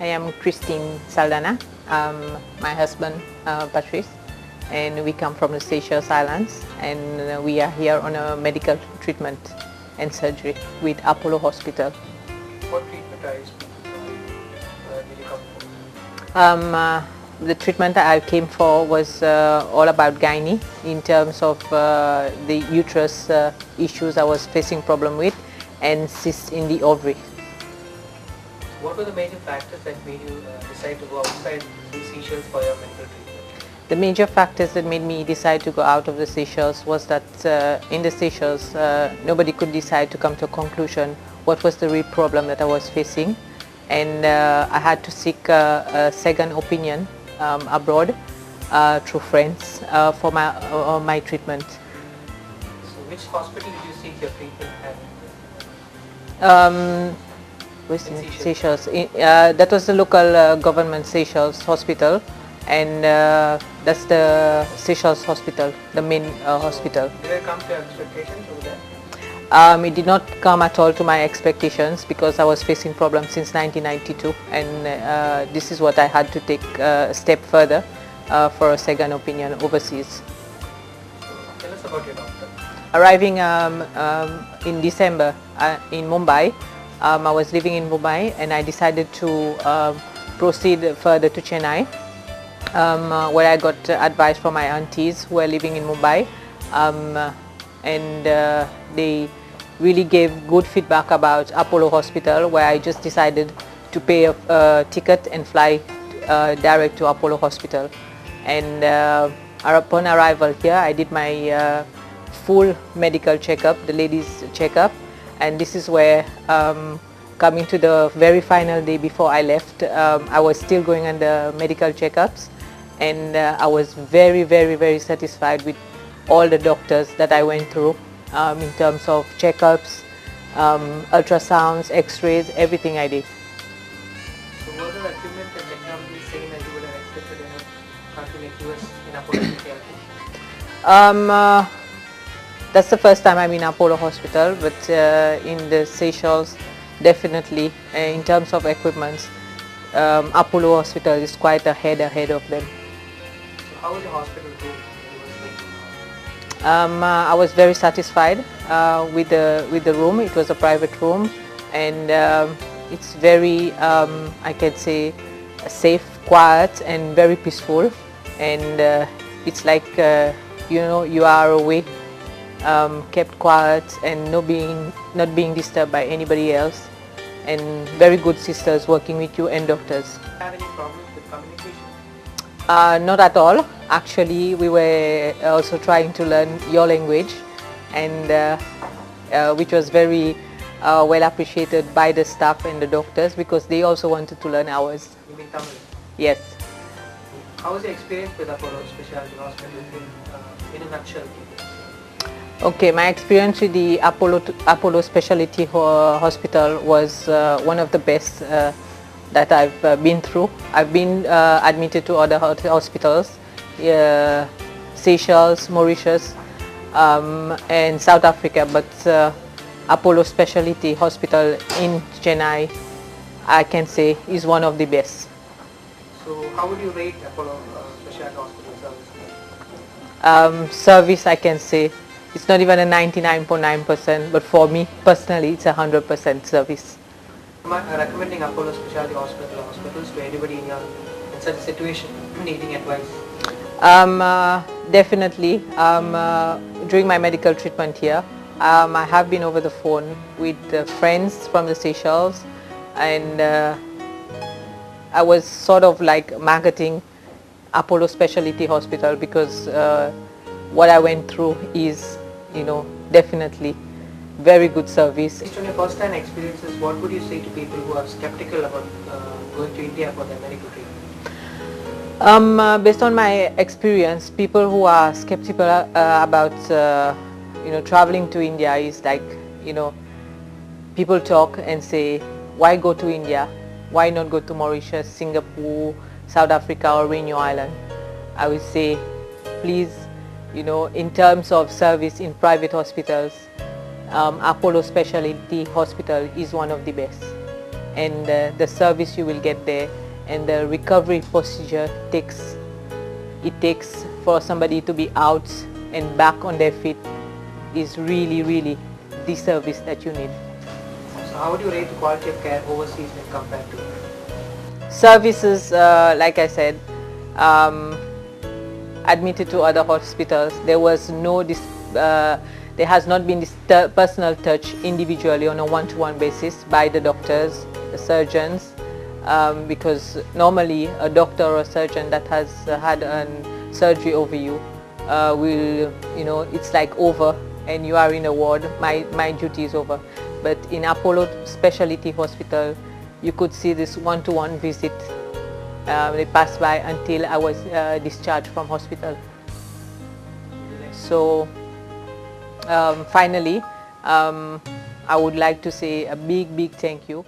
I am Christine Saldana. My husband Patrice, and we come from the Seychelles Islands, and we are here on a medical treatment and surgery with Apollo Hospital. What treatment are you did you come for? The treatment I came for was all about gynae in terms of the uterus issues I was facing problem with, and cysts in the ovary. What were the major factors that made you decide to go outside the Seychelles for your medical treatment? The major factors that made me decide to go out of the Seychelles was that in the Seychelles nobody could decide to come to a conclusion what was the real problem that I was facing, and I had to seek a second opinion abroad through friends for my treatment. So which hospital did you seek your treatment at? Seychelles. That was the local government Seychelles hospital, and that's the Seychelles hospital, the main hospital. Did it come to your expectations over there? It did not come at all to my expectations because I was facing problems since 1992, and this is what I had to take a step further for a second opinion overseas. Tell us about your doctor. Arriving in December in Mumbai, I was living in Mumbai, and I decided to proceed further to Chennai, where I got advice from my aunties who were living in Mumbai, and they really gave good feedback about Apollo Hospital, where I just decided to pay a ticket and fly direct to Apollo Hospital. And upon arrival here, I did my full medical checkup, the ladies' checkup, and this is where, coming to the very final day before I left, I was still going on the medical checkups, and I was very, very, very satisfied with all the doctors that I went through in terms of checkups, ultrasounds, x-rays, everything I did. So was the equipment and technology same as you would have expected in a country like US in Apollo specialty? That's the first time I'm in Apollo Hospital, but in the Seychelles, definitely in terms of equipment, Apollo Hospital is quite ahead of them. So how was the hospital room? I was very satisfied with the room. It was a private room, and it's very, I can say, safe, quiet, and very peaceful. And it's like you are away, kept quiet, and not being disturbed by anybody else. And very good sisters working with you, and doctors. Have any problems with communication? Not at all. Actually, we were also trying to learn your language, and which was very well appreciated by the staff and the doctors, because they also wanted to learn ours. You mean Tamil? Yes. How was your experience with Apollo Specialty Hospital in a nutshell? Okay, my experience with the Apollo Specialty Hospital was one of the best that I've been through. I've been admitted to other hospitals, Seychelles, Mauritius, and South Africa, but Apollo Specialty Hospital in Chennai, I can say, is one of the best. So how would you rate Apollo Specialty Hospital service? Service, I can say, it's not even a 99.9%, but for me personally, it's 100% service. Am I recommending Apollo Specialty Hospitals to anybody in such a situation needing advice? Definitely. During my medical treatment here, I have been over the phone with friends from the Seychelles, and I was sort of like marketing Apollo Specialty Hospital, because what I went through is, definitely very good service. Based on your first-hand experiences, what would you say to people who are skeptical about going to India for their medical treatment? Based on my experience, people who are skeptical about traveling to India is like, people talk and say, why go to India? Why not go to Mauritius, Singapore, South Africa, or Reunion Island? I would say, please, in terms of service in private hospitals, Apollo Specialty Hospital is one of the best. and the service you will get there, and the recovery procedure takes for somebody to be out and back on their feet is really the service that you need. So how would you rate the quality of care overseas when compared to? Services, like I said, admitted to other hospitals, there was no there has not been this personal touch individually on a one-to-one basis by the doctors, the surgeons, because normally a doctor or a surgeon that has had a surgery over you will, it's like over and you are in a ward, my duty is over. But in Apollo Specialty Hospital, you could see this one-to-one visit. They passed by until I was discharged from hospital. So finally, I would like to say a big thank you